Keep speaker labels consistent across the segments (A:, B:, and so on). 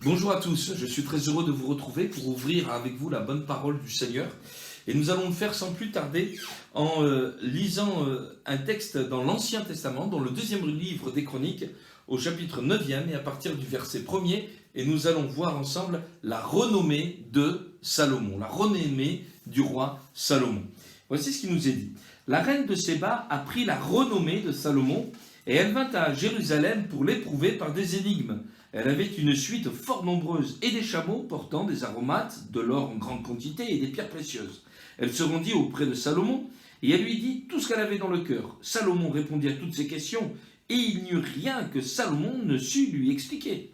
A: Bonjour à tous, je suis très heureux de vous retrouver pour ouvrir avec vous la bonne parole du Seigneur. Et nous allons le faire sans plus tarder en lisant un texte dans l'Ancien Testament, dans le deuxième livre des Chroniques, au chapitre 9e et à partir du verset 1er. Et nous allons voir ensemble la renommée de Salomon, la renommée du roi Salomon. Voici ce qui nous est dit. La reine de Séba a pris la renommée de Salomon et elle vint à Jérusalem pour l'éprouver par des énigmes. Elle avait une suite fort nombreuse et des chameaux portant des aromates, de l'or en grande quantité et des pierres précieuses. Elle se rendit auprès de Salomon et elle lui dit tout ce qu'elle avait dans le cœur. Salomon répondit à toutes ces questions et il n'y eut rien que Salomon ne sût lui expliquer.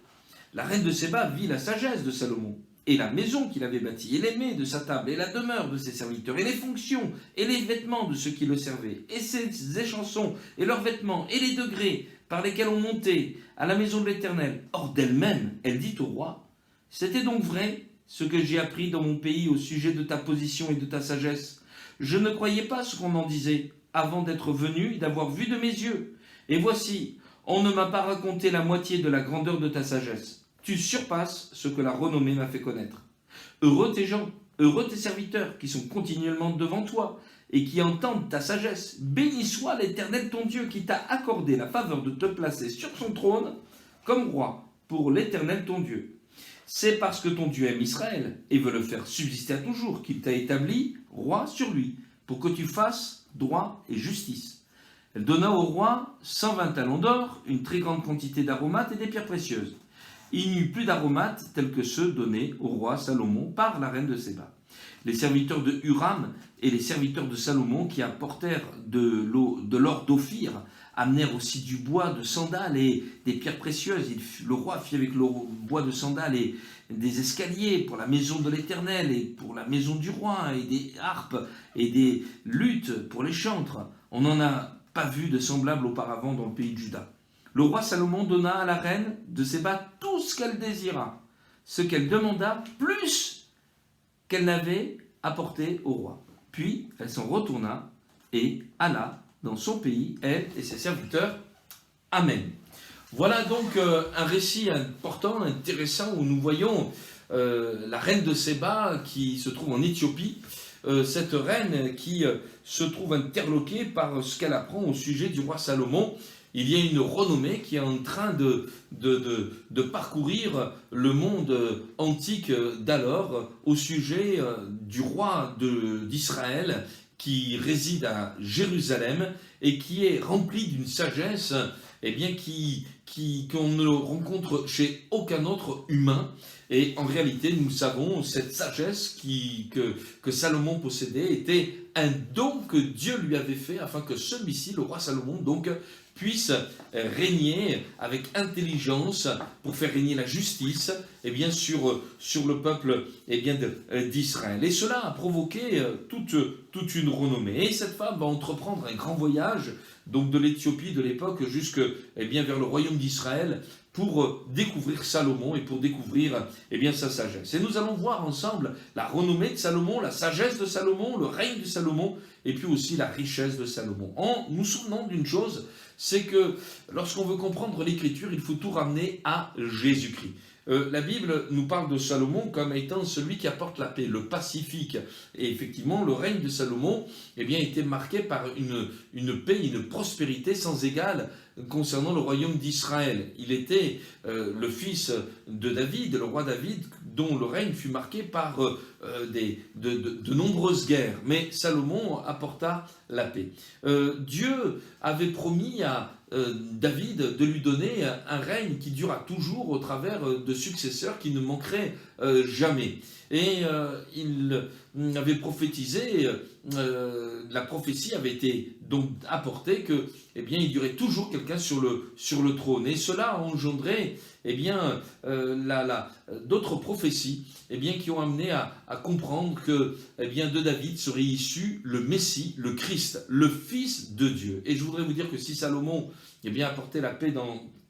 A: La reine de Séba vit la sagesse de Salomon et la maison qu'il avait bâtie, et les mets de sa table, et la demeure de ses serviteurs, et les fonctions, et les vêtements de ceux qui le servaient, et ses échansons, et leurs vêtements, et les degrés par lesquels on montait à la maison de l'Éternel. Or d'elle-même, elle dit au roi, « C'était donc vrai ce que j'ai appris dans mon pays au sujet de ta position et de ta sagesse. Je ne croyais pas ce qu'on en disait, avant d'être venu et d'avoir vu de mes yeux. Et voici, on ne m'a pas raconté la moitié de la grandeur de ta sagesse. Tu surpasses ce que la renommée m'a fait connaître. Heureux tes gens, heureux tes serviteurs qui sont continuellement devant toi et qui entendent ta sagesse. Béni soit l'Éternel ton Dieu qui t'a accordé la faveur de te placer sur son trône comme roi pour l'Éternel ton Dieu. C'est parce que ton Dieu aime Israël et veut le faire subsister à toujours qu'il t'a établi roi sur lui pour que tu fasses droit et justice. Elle donna au roi 120 talents d'or, une très grande quantité d'aromates et des pierres précieuses. Il n'y eut plus d'aromates tels que ceux donnés au roi Salomon par la reine de Séba. Les serviteurs de Huram et les serviteurs de Salomon qui apportèrent de l'or d'Ophir amenèrent aussi du bois de sandal et des pierres précieuses. Le roi fit avec le bois de sandal et des escaliers pour la maison de l'Éternel et pour la maison du roi, et des harpes et des luttes pour les chantres. On n'en a pas vu de semblable auparavant dans le pays de Juda. Le roi Salomon donna à la reine de Séba tout ce qu'elle désira, ce qu'elle demanda, plus qu'elle n'avait apporté au roi. Puis elle s'en retourna et alla dans son pays, elle et ses serviteurs. Amen. Voilà donc un récit important, intéressant, où nous voyons la reine de Séba qui se trouve en Éthiopie, cette reine qui se trouve interloquée par ce qu'elle apprend au sujet du roi Salomon. Il y a une renommée qui est en train de parcourir le monde antique d'alors au sujet du roi d'Israël qui réside à Jérusalem et qui est rempli d'une sagesse qu'on ne rencontre chez aucun autre humain. Et en réalité, nous savons, cette sagesse que Salomon possédait était un don que Dieu lui avait fait afin que celui-ci, le roi Salomon, donc, puisse régner avec intelligence pour faire régner la justice sur le peuple d'Israël. Et cela a provoqué toute une renommée. Et cette femme va entreprendre un grand voyage donc de l'Éthiopie de l'époque jusque vers le royaume d'Israël pour découvrir Salomon et pour découvrir sa sagesse. Et nous allons voir ensemble la renommée de Salomon, la sagesse de Salomon, le règne de Salomon et puis aussi la richesse de Salomon. En nous souvenant d'une chose, c'est que lorsqu'on veut comprendre l'Écriture, il faut tout ramener à Jésus-Christ. La Bible nous parle de Salomon comme étant celui qui apporte la paix, le pacifique. Et effectivement, le règne de Salomon était marqué par une paix, une prospérité sans égale concernant le royaume d'Israël. Il était le fils de David, le roi David, dont le règne fut marqué par de nombreuses guerres. Mais Salomon apporta la paix. Dieu avait promis à David de lui donner un règne qui durera toujours au travers de successeurs qui ne manqueraient jamais. Et il avait prophétisé, la prophétie avait été donc apportée que, il y aurait toujours quelqu'un sur le trône. Et cela a engendré d'autres prophéties qui ont amené à comprendre que de David serait issu le Messie, le Christ, le Fils de Dieu. Et je voudrais vous dire que si Salomon apportait la paix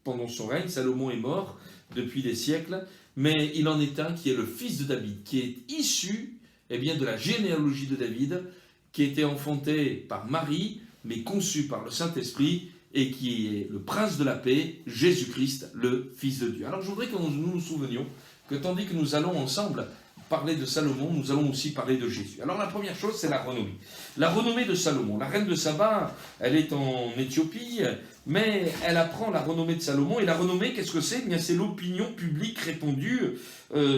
A: pendant son règne, Salomon est mort depuis des siècles, mais il en est un qui est le fils de David, qui est issu de la généalogie de David, qui a été enfanté par Marie, mais conçu par le Saint-Esprit, et qui est le prince de la paix, Jésus-Christ, le Fils de Dieu. Alors je voudrais que nous nous souvenions que tandis que nous allons ensemble parler de Salomon, nous allons aussi parler de Jésus. Alors la première chose, c'est la renommée. La renommée de Salomon. La reine de Saba, elle est en Éthiopie, mais elle apprend la renommée de Salomon. Et la renommée, qu'est-ce que c'est? Eh bien, c'est l'opinion publique répandue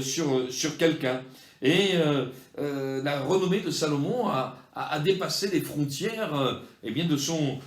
A: sur quelqu'un. Et la renommée de Salomon a dépassé les frontières eh bien de son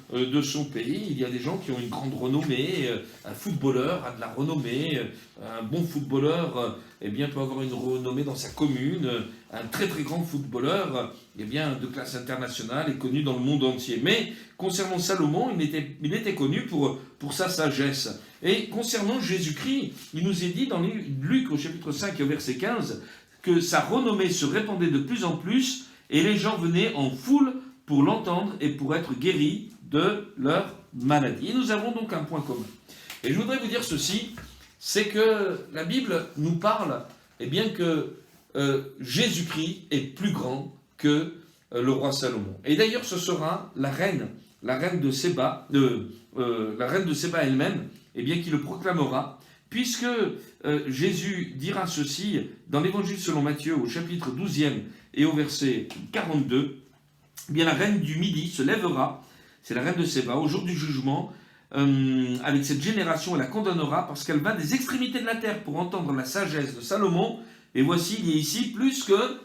A: pays. Il y a des gens qui ont une grande renommée. Un footballeur a de la renommée. Un bon footballeur eh bien, peut avoir une renommée dans sa commune. Un très très grand footballeur eh bien, de classe internationale est connu dans le monde entier. Mais concernant Salomon, il était connu pour sa sagesse. Et concernant Jésus-Christ, il nous est dit dans Luc au chapitre 5 au verset 15 que sa renommée se répandait de plus en plus et les gens venaient en foule pour l'entendre et pour être guéris de leur maladie. Et nous avons donc un point commun. Et je voudrais vous dire ceci, c'est que la Bible nous parle eh bien que Jésus-Christ est plus grand que le roi Salomon. Et d'ailleurs, ce sera la reine de Séba, la reine de Séba elle-même, eh bien, qui le proclamera, puisque Jésus dira ceci dans l'Évangile selon Matthieu, au chapitre 12e et au verset 42, eh bien, la reine du Midi se lèvera, c'est la reine de Séba, au jour du jugement, avec cette génération, elle la condamnera, parce qu'elle va des extrémités de la terre pour entendre la sagesse de Salomon, et voici, il y a ici plus que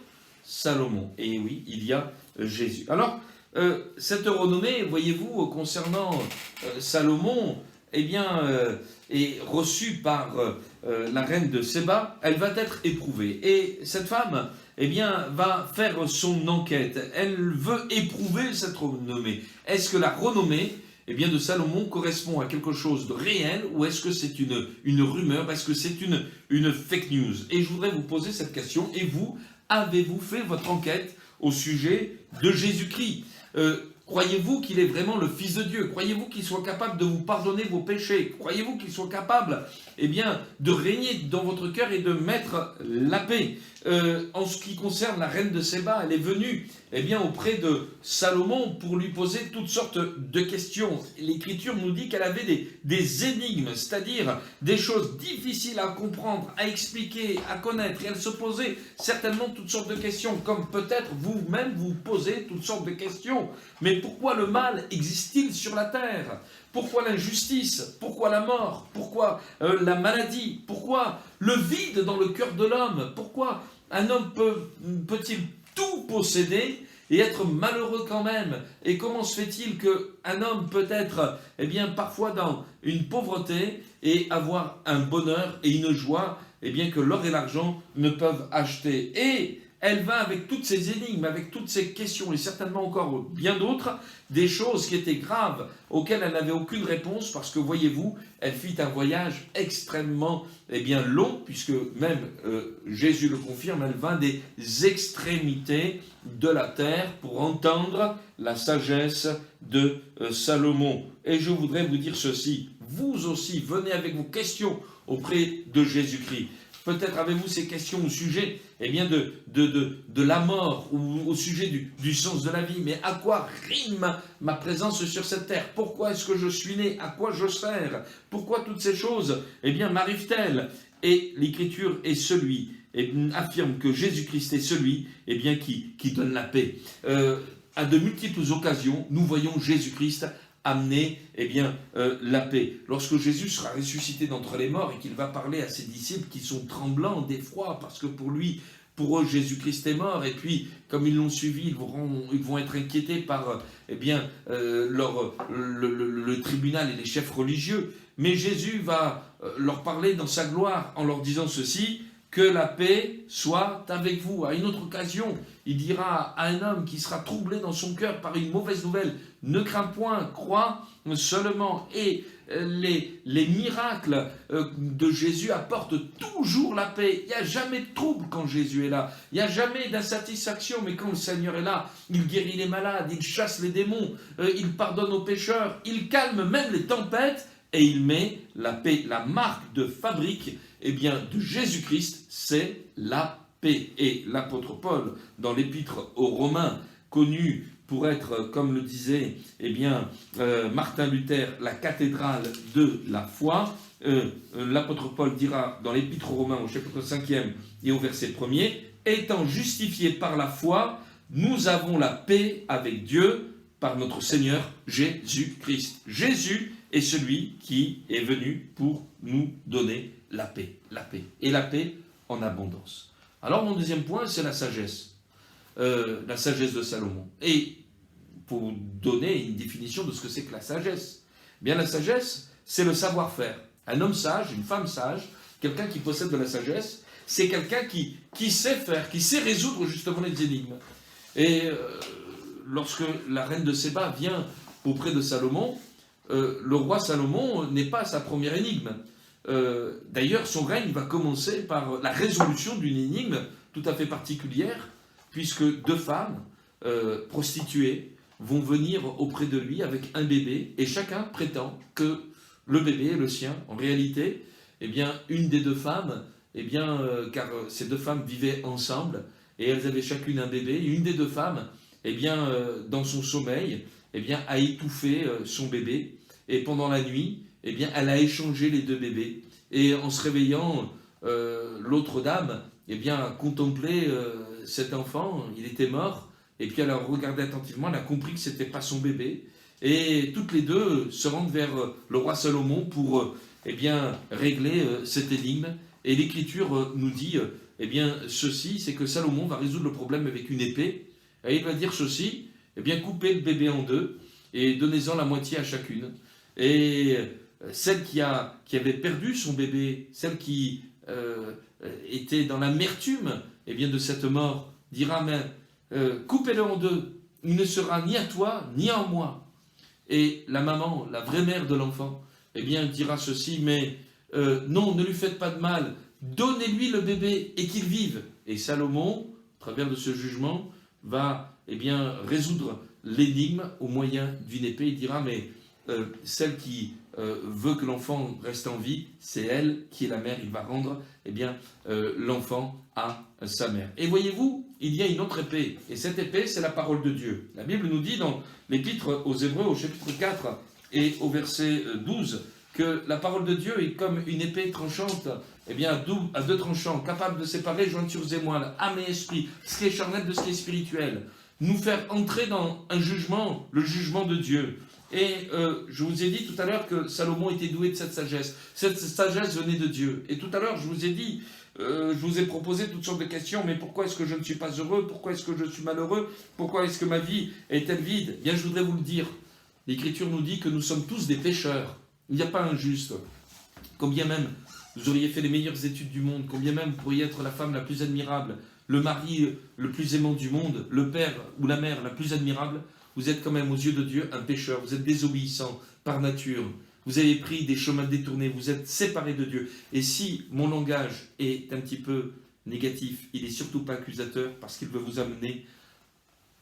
A: Salomon. Et oui, il y a Jésus. Alors, cette renommée, voyez-vous, concernant Salomon, eh bien, est reçue par la reine de Séba, elle va être éprouvée. Et cette femme, eh bien, va faire son enquête. Elle veut éprouver cette renommée. Est-ce que la renommée eh bien, de Salomon correspond à quelque chose de réel ou est-ce que c'est une rumeur? Est-ce que c'est une fake news? Et je voudrais vous poser cette question. Et vous, avez-vous fait votre enquête au sujet de Jésus-Christ? Croyez-vous qu'il est vraiment le Fils de Dieu? Croyez-vous qu'il soit capable de vous pardonner vos péchés? Croyez-vous qu'il soit capable eh bien, de régner dans votre cœur et de mettre la paix? En ce qui concerne la reine de Séba, elle est venue eh bien, auprès de Salomon pour lui poser toutes sortes de questions. L'Écriture nous dit qu'elle avait des énigmes, c'est-à-dire des choses difficiles à comprendre, à expliquer, à connaître. Et elle se posait certainement toutes sortes de questions, comme peut-être vous-même vous posez toutes sortes de questions. Mais pourquoi le mal existe-t-il sur la terre? Pourquoi l'injustice? Pourquoi la mort? Pourquoi la maladie? Pourquoi le vide dans le cœur de l'homme? Pourquoi un homme peut-il tout posséder et être malheureux quand même? Et comment se fait-il qu'un homme peut être eh bien, parfois dans une pauvreté et avoir un bonheur et une joie eh bien, que l'or et l'argent ne peuvent acheter? Et elle va avec toutes ces énigmes, avec toutes ces questions, et certainement encore bien d'autres, des choses qui étaient graves, auxquelles elle n'avait aucune réponse, parce que, voyez-vous, elle fit un voyage extrêmement eh bien, long, puisque même Jésus le confirme, elle vint des extrémités de la terre pour entendre la sagesse de Salomon. Et je voudrais vous dire ceci, vous aussi, venez avec vos questions auprès de Jésus-Christ. Peut-être avez-vous ces questions au sujet eh bien de la mort ou au sujet du sens de la vie. Mais à quoi rime ma présence sur cette terre? Pourquoi est-ce que je suis né? À quoi je sers? Pourquoi toutes ces choses eh bien, m'arrivent-elles? Et l'Écriture est celui, et affirme que Jésus-Christ est celui eh bien, qui donne la paix. À de multiples occasions, nous voyons Jésus-Christ amener eh bien, la paix. Lorsque Jésus sera ressuscité d'entre les morts et qu'il va parler à ses disciples qui sont tremblants d'effroi parce que pour eux, Jésus-Christ est mort, et puis, comme ils l'ont suivi, ils vont être inquiétés par eh bien, le tribunal et les chefs religieux. Mais Jésus va leur parler dans sa gloire en leur disant ceci: que la paix soit avec vous. À une autre occasion, il dira à un homme qui sera troublé dans son cœur par une mauvaise nouvelle: ne crains point, crois seulement. Et les miracles de Jésus apportent toujours la paix. Il n'y a jamais de trouble quand Jésus est là. Il n'y a jamais d'insatisfaction, mais quand le Seigneur est là, il guérit les malades, il chasse les démons, il pardonne aux pécheurs, il calme même les tempêtes, et il met la paix. La marque de fabrique eh bien, de Jésus-Christ, c'est la paix. Et l'apôtre Paul, dans l'épître aux Romains, connu pour être, comme le disait eh bien, Martin Luther, la cathédrale de la foi, l'apôtre Paul dira dans l'Épître aux Romains au chapitre 5e et au verset 1er, étant justifiés par la foi, nous avons la paix avec Dieu par notre Seigneur Jésus-Christ. Jésus est celui qui est venu pour nous donner la paix, et la paix en abondance. Alors mon deuxième point, c'est la sagesse de Salomon. Et pour donner une définition de ce que c'est que la sagesse, eh bien la sagesse, c'est le savoir-faire. Un homme sage, une femme sage, quelqu'un qui possède de la sagesse, c'est quelqu'un qui sait faire, qui sait résoudre justement les énigmes. Et lorsque la reine de Séba vient auprès de Salomon, le roi Salomon n'est pas sa première énigme. D'ailleurs, son règne va commencer par la résolution d'une énigme tout à fait particulière, puisque deux femmes prostituées vont venir auprès de lui avec un bébé, et chacun prétend que le bébé est le sien. En réalité, eh bien, une des deux femmes, car ces deux femmes vivaient ensemble, et elles avaient chacune un bébé, et une des deux femmes, dans son sommeil, a étouffé son bébé, et pendant la nuit, elle a échangé les deux bébés, et en se réveillant, l'autre dame, a contemplé cet enfant, il était mort, et puis elle a regardé attentivement, elle a compris que ce n'était pas son bébé, et toutes les deux se rendent vers le roi Salomon pour régler cette énigme. Et l'Écriture nous dit ceci, c'est que Salomon va résoudre le problème avec une épée, et il va dire ceci, coupez le bébé en deux, et donnez-en la moitié à chacune. Et celle qui avait perdu son bébé, celle qui était dans l'amertume de cette mort, dira, mais coupez-le en deux, il ne sera ni à toi, ni à moi. Et la maman, la vraie mère de l'enfant, dira ceci, mais non, ne lui faites pas de mal, donnez-lui le bébé et qu'il vive. Et Salomon, à travers de ce jugement, va résoudre l'énigme au moyen d'une épée. Il dira, mais celle qui veut que l'enfant reste en vie, c'est elle qui est la mère. Il va rendre l'enfant à sa mère. Et voyez-vous, il y a une autre épée, et cette épée, c'est la parole de Dieu. La Bible nous dit dans l'Épître aux Hébreux, au chapitre 4 et au verset 12, que la parole de Dieu est comme une épée tranchante, à deux tranchants, capable de séparer jointures et moelles, âme et esprit, ce qui est charnel de ce qui est spirituel, nous faire entrer dans un jugement, le jugement de Dieu. Et je vous ai dit tout à l'heure que Salomon était doué de cette sagesse. Cette sagesse venait de Dieu. Et tout à l'heure, je vous ai dit, je vous ai proposé toutes sortes de questions, mais pourquoi est-ce que je ne suis pas heureux? Pourquoi est-ce que je suis malheureux? Pourquoi est-ce que ma vie est-elle vide? Eh bien, je voudrais vous le dire. L'Écriture nous dit que nous sommes tous des pécheurs. Il n'y a pas un juste. Combien même vous auriez fait les meilleures études du monde, combien même vous pourriez être la femme la plus admirable, le mari le plus aimant du monde, le père ou la mère la plus admirable, vous êtes quand même aux yeux de Dieu un pécheur, vous êtes désobéissant par nature, vous avez pris des chemins détournés, vous êtes séparés de Dieu. Et si mon langage est un petit peu négatif, il n'est surtout pas accusateur, parce qu'il veut vous amener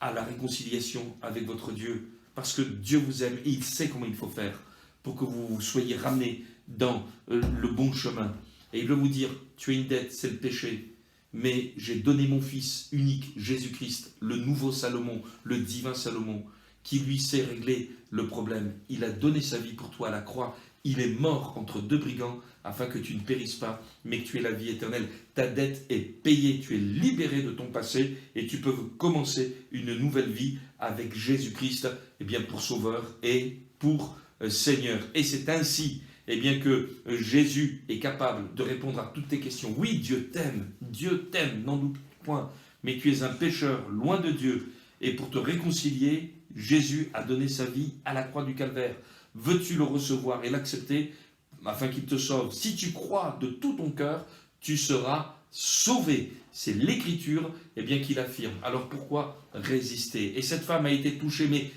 A: à la réconciliation avec votre Dieu, parce que Dieu vous aime et il sait comment il faut faire pour que vous soyez ramenés dans le bon chemin. Et il veut vous dire, tu as une dette, c'est le péché, mais j'ai donné mon Fils unique, Jésus-Christ, le nouveau Salomon, le divin Salomon, qui lui sait régler le problème. Il a donné sa vie pour toi à la croix. Il est mort entre deux brigands afin que tu ne périsses pas, mais que tu aies la vie éternelle. Ta dette est payée, tu es libéré de ton passé et tu peux commencer une nouvelle vie avec Jésus-Christ pour Sauveur et pour Seigneur. Et c'est ainsi que Jésus est capable de répondre à toutes tes questions. Oui, Dieu t'aime, n'en doute point, mais tu es un pécheur loin de Dieu. Et pour te réconcilier, Jésus a donné sa vie à la croix du Calvaire. Veux-tu le recevoir et l'accepter afin qu'il te sauve? Si tu crois de tout ton cœur, tu seras sauvé. C'est l'Écriture qui l'affirme. Alors pourquoi résister? Et cette femme a été touchée, mais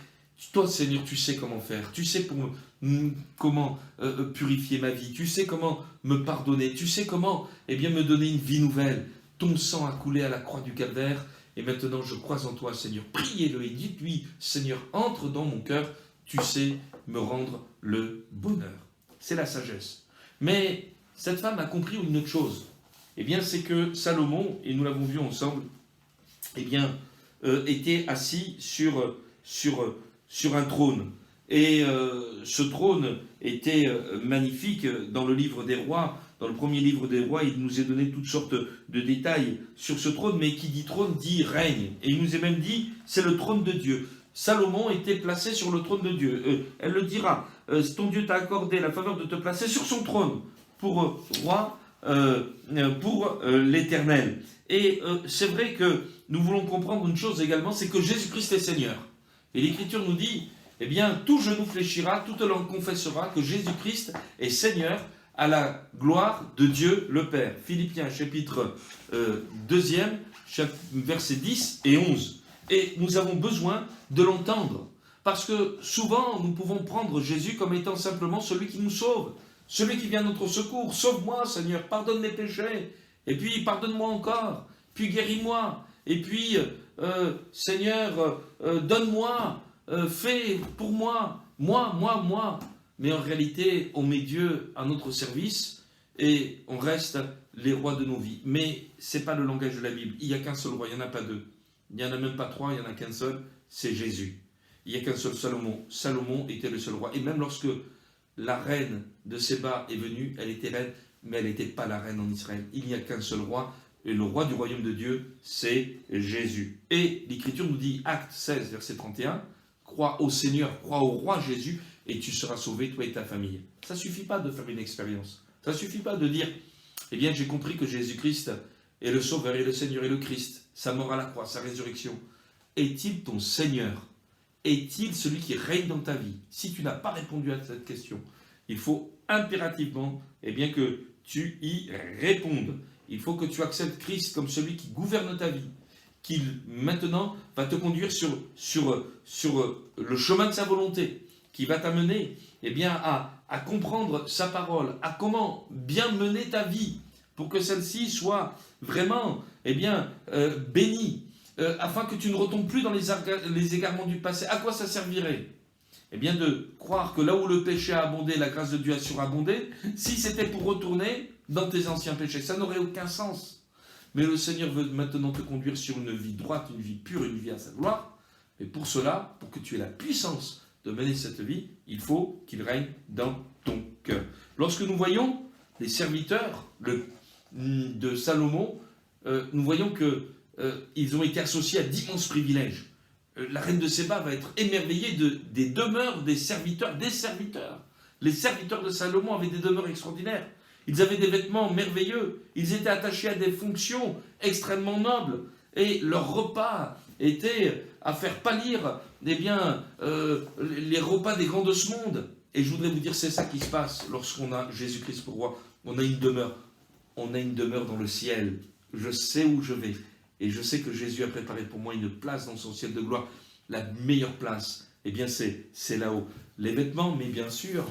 A: toi, Seigneur, tu sais comment faire. Tu sais comment purifier ma vie. Tu sais comment me pardonner. Tu sais comment me donner une vie nouvelle. Ton sang a coulé à la croix du Calvaire. Et maintenant, je crois en toi, Seigneur. Priez-le et dites-lui, Seigneur, entre dans mon cœur. Tu sais me rendre le bonheur. C'est la sagesse. Mais cette femme a compris une autre chose. C'est que Salomon, et nous l'avons vu ensemble, était assis sur un trône. Et ce trône était magnifique. Dans le livre des rois, dans le premier livre des rois, il nous est donné toutes sortes de détails sur ce trône, mais qui dit trône dit règne. Et il nous est même dit, c'est le trône de Dieu. Salomon était placé sur le trône de Dieu. Elle le dira, ton Dieu t'a accordé la faveur de te placer sur son trône pour roi, pour l'Éternel. Et c'est vrai que nous voulons comprendre une chose également, c'est que Jésus-Christ est Seigneur. Et l'Écriture nous dit, eh bien, tout genou fléchira, toute langue confessera que Jésus-Christ est Seigneur à la gloire de Dieu le Père. Philippiens chapitre 2, versets 10 et 11. Et nous avons besoin de l'entendre, parce que souvent nous pouvons prendre Jésus comme étant simplement celui qui nous sauve, celui qui vient à notre secours. Sauve-moi Seigneur, pardonne mes péchés, et puis pardonne-moi encore, puis guéris-moi, et puis Seigneur, donne-moi, fais pour moi, moi. Mais en réalité, on met Dieu à notre service et on reste les rois de nos vies. Mais ce n'est pas le langage de la Bible. Il n'y a qu'un seul roi, il n'y en a pas deux. Il n'y en a même pas trois, il n'y en a qu'un seul, c'est Jésus. Il n'y a qu'un seul Salomon. Salomon était le seul roi. Et même lorsque la reine de Séba est venue, elle était reine, mais elle n'était pas la reine en Israël. Il n'y a qu'un seul roi, et le roi du royaume de Dieu, c'est Jésus. Et l'Écriture nous dit, Acte 16, verset 31, crois au Seigneur, crois au roi Jésus, et tu seras sauvé, toi et ta famille. Ça ne suffit pas de faire une expérience. Ça ne suffit pas de dire, eh bien j'ai compris que Jésus-Christ est le Sauveur et le Seigneur et le Christ, sa mort à la croix, sa résurrection. Est-il ton Seigneur? Est-il celui qui règne dans ta vie? Si tu n'as pas répondu à cette question, il faut impérativement bien, que tu y répondes. Il faut que tu acceptes Christ comme celui qui gouverne ta vie, qui maintenant va te conduire sur le chemin de sa volonté, qui va t'amener à comprendre sa parole, à comment bien mener ta vie, pour que celle-ci soit vraiment bénie, afin que tu ne retombes plus dans les égarements du passé. À quoi ça servirait? Eh bien de croire que là où le péché a abondé, la grâce de Dieu a surabondé, si c'était pour retourner dans tes anciens péchés, ça n'aurait aucun sens. Mais le Seigneur veut maintenant te conduire sur une vie droite, une vie pure, une vie à sa gloire. Et pour cela, pour que tu aies la puissance de mener cette vie, il faut qu'il règne dans ton cœur. Lorsque nous voyons les serviteurs de Salomon, nous voyons qu'ils ont été associés à d'immenses privilèges. La reine de Séba va être émerveillée des demeures des serviteurs. Les serviteurs de Salomon avaient des demeures extraordinaires. Ils avaient des vêtements merveilleux. Ils étaient attachés à des fonctions extrêmement nobles. Et leur repas était à faire pâlir les repas des grands de ce monde. Et je voudrais vous dire, c'est ça qui se passe lorsqu'on a Jésus-Christ pour roi. On a une demeure. On a une demeure dans le ciel. Je sais où je vais. Et je sais que Jésus a préparé pour moi une place dans son ciel de gloire. La meilleure place, c'est là-haut. Les vêtements, mais bien sûr,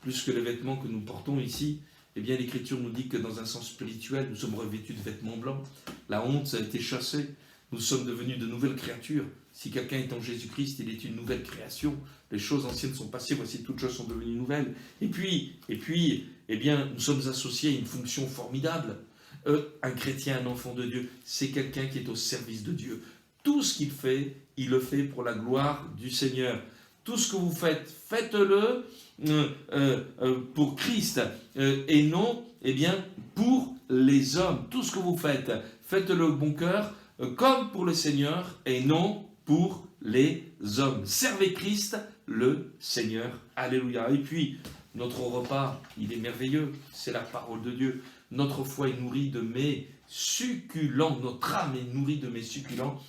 A: plus que les vêtements que nous portons ici, l'Écriture nous dit que dans un sens spirituel, nous sommes revêtus de vêtements blancs. La honte a été chassée. Nous sommes devenus de nouvelles créatures. Si quelqu'un est en Jésus-Christ, il est une nouvelle création. Les choses anciennes sont passées, voici toutes choses sont devenues nouvelles. Et puis, nous sommes associés à une fonction formidable. Un chrétien, un enfant de Dieu, c'est quelqu'un qui est au service de Dieu. Tout ce qu'il fait, il le fait pour la gloire du Seigneur. Tout ce que vous faites, faites-le pour Christ et non pour les hommes. Tout ce que vous faites, faites-le au bon cœur, comme pour le Seigneur et non pour les hommes. Servez Christ, le Seigneur. Alléluia. Et puis, notre repas, il est merveilleux. C'est la parole de Dieu. Notre foi est nourrie de mes succulents, notre âme est nourrie de mes succulents.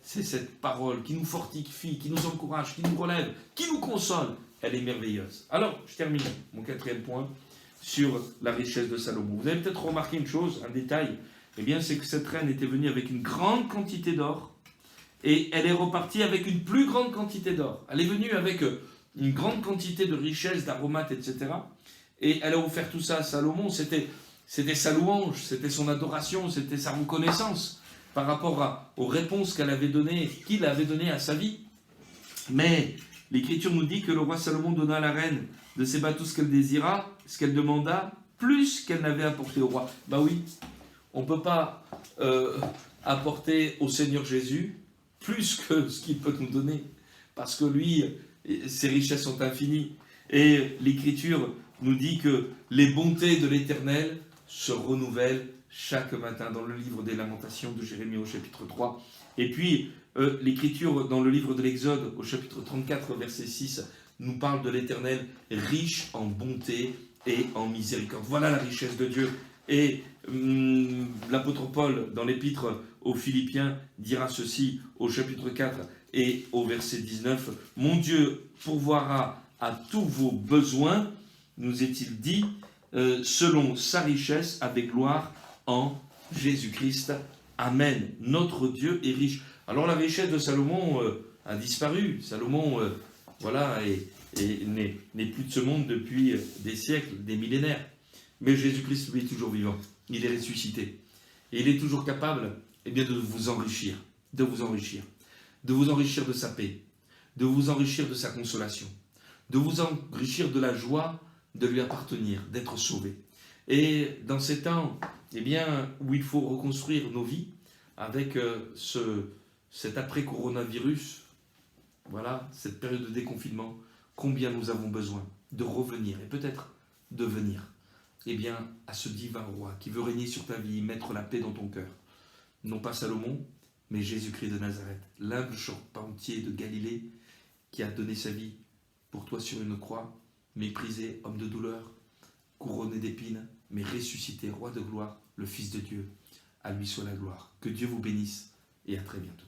A: C'est cette parole qui nous fortifie, qui nous encourage, qui nous relève, qui nous console. Elle est merveilleuse. Alors, je termine mon 4e point sur la richesse de Salomon. Vous avez peut-être remarqué une chose, un détail, c'est que cette reine était venue avec une grande quantité d'or et elle est repartie avec une plus grande quantité d'or. Elle est venue avec une grande quantité de richesses, d'aromates, etc. Et elle a offert tout ça à Salomon. C'était sa louange, c'était son adoration, c'était sa reconnaissance par rapport aux réponses qu'il avait données à sa vie. Mais l'Écriture nous dit que le roi Salomon donna à la reine de Séba tout ce qu'elle désira, ce qu'elle demanda, plus qu'elle n'avait apporté au roi. Oui, on ne peut pas apporter au Seigneur Jésus plus que ce qu'il peut nous donner, parce que lui, ses richesses sont infinies. Et l'Écriture nous dit que les bontés de l'Éternel se renouvellent chaque matin, dans le livre des Lamentations de Jérémie au chapitre 3. Et puis, l'Écriture dans le livre de l'Exode au chapitre 34, verset 6, nous parle de l'Éternel riche en bonté et en miséricorde. Voilà la richesse de Dieu. Et l'apôtre Paul, dans l'épître aux Philippiens, dira ceci au chapitre 4 et au verset 19. « Mon Dieu pourvoira à tous vos besoins, nous est-il dit, selon sa richesse avec gloire en Jésus-Christ. Amen. » Notre Dieu est riche. Alors la richesse de Salomon a disparu. Salomon n'est plus de ce monde depuis des siècles, des millénaires. Mais Jésus-Christ, lui, est toujours vivant. Il est ressuscité. Et il est toujours capable de vous enrichir. De vous enrichir. De vous enrichir de sa paix. De vous enrichir de sa consolation. De vous enrichir de la joie de lui appartenir, d'être sauvé. Et dans ces temps où il faut reconstruire nos vies, avec cet après-coronavirus, voilà, cette période de déconfinement, combien nous avons besoin de revenir et peut-être de venir à ce divin roi qui veut régner sur ta vie, mettre la paix dans ton cœur. Non pas Salomon, mais Jésus-Christ de Nazareth, l'humble charpentier de Galilée qui a donné sa vie pour toi sur une croix, méprisé, homme de douleur, couronné d'épines, mais ressuscité, roi de gloire, le Fils de Dieu. À lui soit la gloire. Que Dieu vous bénisse et à très bientôt.